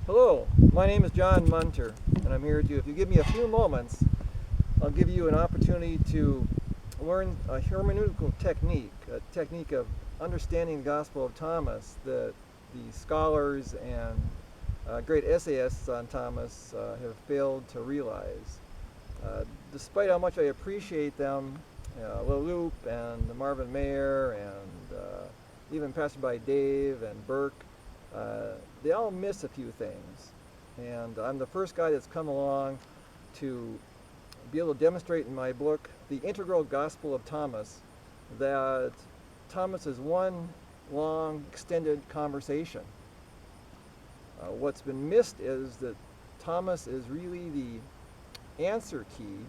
Hello, my name is John Munter, and I'm here to, if you give me a few moments, I'll give you an opportunity to learn a hermeneutical technique, a technique of understanding the Gospel of Thomas that the scholars and great essayists on Thomas have failed to realize. Despite how much I appreciate them, Leloup and Marvin Mayer and even Pastorby Dave and Burke, they all miss a few things. And I'm the first guy that's come along to be able to demonstrate in my book, The Integral Gospel of Thomas, that Thomas is one long, extended conversation. What's been missed is that Thomas is really the answer key,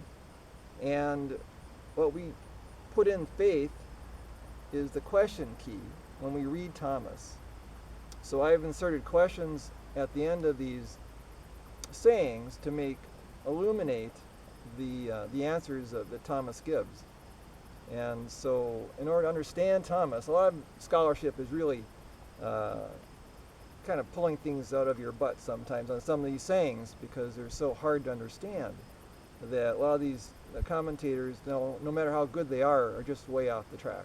and what we put in faith is the question key when we read Thomas. So I've inserted questions at the end of these sayings to illuminate the answers that Thomas gives. And so in order to understand Thomas, a lot of scholarship is really kind of pulling things out of your butt sometimes on some of these sayings because they're so hard to understand that a lot of these commentators, no matter how good they are just way off the track.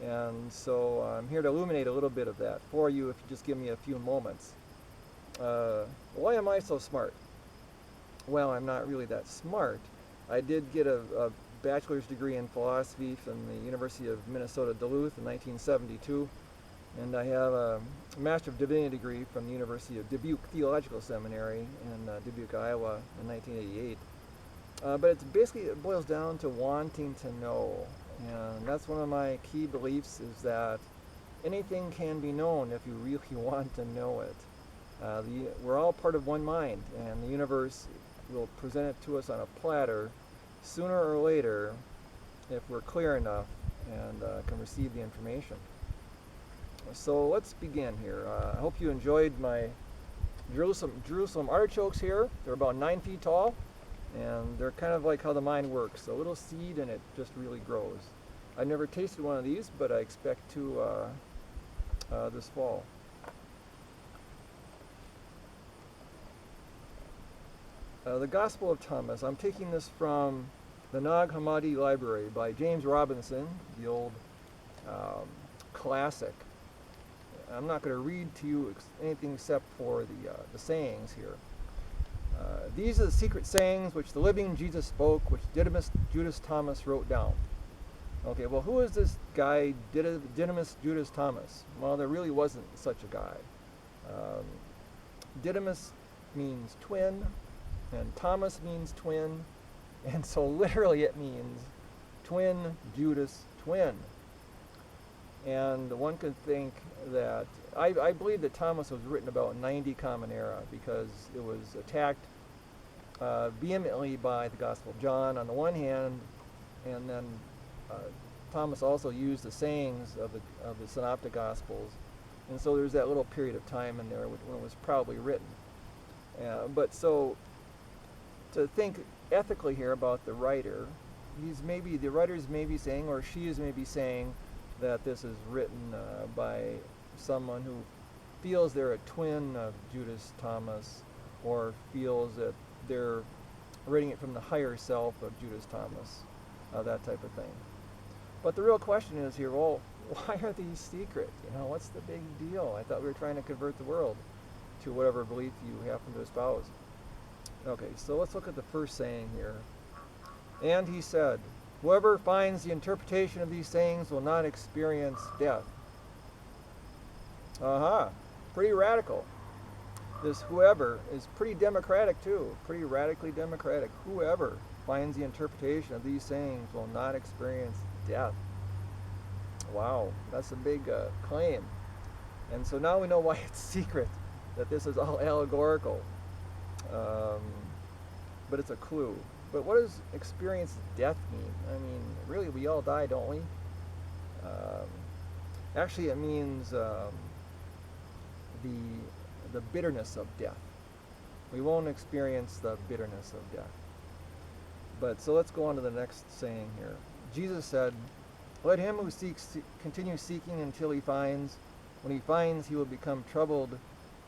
And so I'm here to illuminate a little bit of that for you if you just give me a few moments. Why am I so smart? Well, I'm not really that smart. I did get a bachelor's degree in philosophy from the University of Minnesota Duluth in 1972, and I have a Master of Divinity degree from the University of Dubuque Theological Seminary in Dubuque, Iowa in 1988. But it boils down to wanting to know. And that's one of my key beliefs, is that anything can be known if you really want to know it. We're all part of one mind, and the universe will present it to us on a platter sooner or later if we're clear enough and can receive the information. So let's begin here. I hope you enjoyed my Jerusalem artichokes here. They're about 9 feet tall, and they're kind of like how the mind works. A little seed and it just really grows. I've never tasted one of these, but I expect to this fall. The Gospel of Thomas. I'm taking this from the Nag Hammadi Library by James Robinson, the old classic. I'm not going to read to you anything except for the sayings here. These are the secret sayings which the living Jesus spoke, which Didymus Judas Thomas wrote down. Okay, well, who is this guy, Didymus Judas Thomas? Well, there really wasn't such a guy. Didymus means twin, and Thomas means twin, and so literally it means twin, Judas, twin. And one could think that, I believe that Thomas was written about 90 Common Era because it was attacked vehemently by the Gospel of John on the one hand, and then Thomas also used the sayings of the Synoptic Gospels, and so there's that little period of time in there when it was probably written. But so to think ethically here about the writer, the writer's maybe saying, or she is maybe saying, that this is written by someone who feels they're a twin of Judas Thomas, or feels that they're reading it from the higher self of Judas Thomas, that type of thing. But the real question is here, well, why are these secret? What's the big deal? I thought we were trying to convert the world to whatever belief you happen to espouse. Okay, so let's look at the first saying here. And he said, whoever finds the interpretation of these sayings will not experience death. Pretty radical. This whoever is pretty democratic too, pretty radically democratic. Whoever finds the interpretation of these sayings will not experience death. Wow, that's a big claim. And so now we know why it's secret, that this is all allegorical. But it's a clue. But what does experience death mean? I mean, really, we all die, don't we? Actually, it means the bitterness of death. We won't experience the bitterness of death. But so let's go on to the next saying here. Jesus said, "Let him who seeks continue seeking until he finds. When he finds, he will become troubled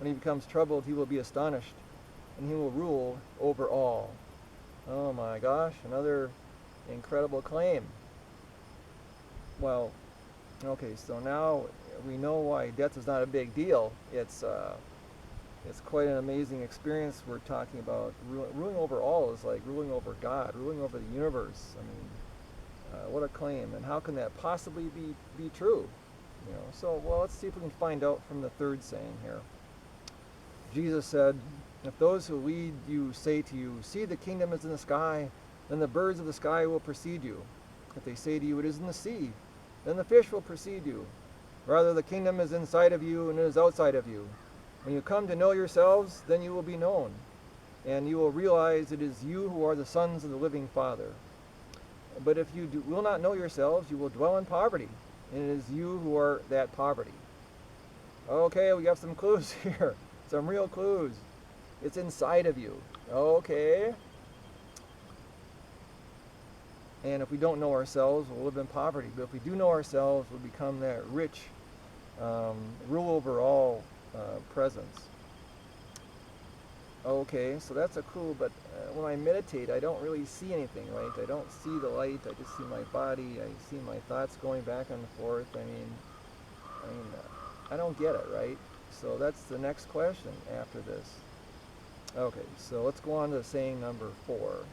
When he becomes troubled, he will be astonished, and he will rule over all. Oh my gosh, another incredible claim. Well, okay, so now we know why death is not a big deal. It's quite an amazing experience. We're talking about ruling over all is like ruling over God, ruling over the universe. I mean, what a claim! And how can that possibly be true? So well, let's see if we can find out from the third saying here. Jesus said, "If those who lead you say to you, 'See, the kingdom is in the sky,' then the birds of the sky will precede you. If they say to you, 'It is in the sea,' then the fish will precede you. Rather, the kingdom is inside of you and it is outside of you. When you come to know yourselves, then you will be known, and you will realize it is you who are the sons of the living Father. But if you will not know yourselves, you will dwell in poverty, and it is you who are that poverty." Okay, we got some clues here. Some real clues. It's inside of you. Okay. And if we don't know ourselves, we'll live in poverty. But if we do know ourselves, we'll become that rich, rule over all presence. Okay, so that's a clue, but when I meditate, I don't really see anything, right? I don't see the light, I just see my body, I see my thoughts going back and forth. I mean, I don't get it, right? So that's the next question after this. Okay, so let's go on to saying number 4.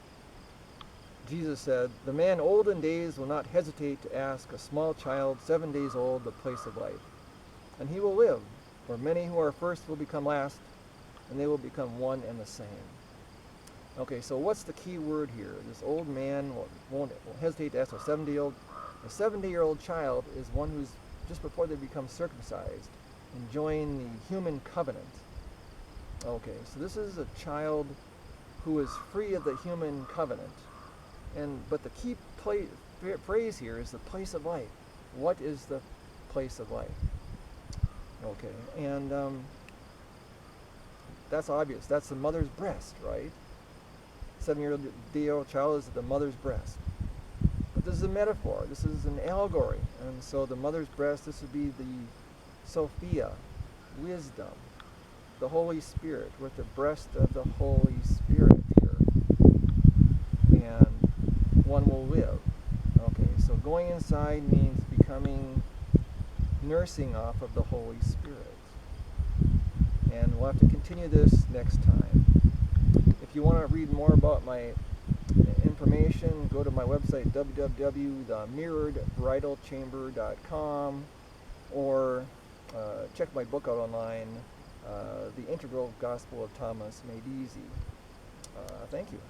Jesus said, "The man old in days will not hesitate to ask a small child 7 days old the place of life, and he will live, for many who are first will become last, and they will become one and the same." Okay, so what's the key word here? This old man won't hesitate to ask a 7-day-old. A 7-day-old child is one who's just before they become circumcised, enjoying the human covenant. Okay, so this is a child who is free of the human covenant. But the key phrase here is the place of life. What is the place of life? Okay, and that's obvious. That's the mother's breast, right? 7-day-old child is at the mother's breast. But this is a metaphor. This is an allegory. And so the mother's breast, this would be the Sophia, wisdom, the Holy Spirit, with the breast of the Holy Spirit here. And one will live. Okay, so going inside means nursing off of the Holy Spirit. And we'll have to continue this next time. If you want to read more about my information, go to my website, www.themirroredbridalchamber.com, or check my book out online, The Integral Gospel of Thomas Made Easy. Thank you.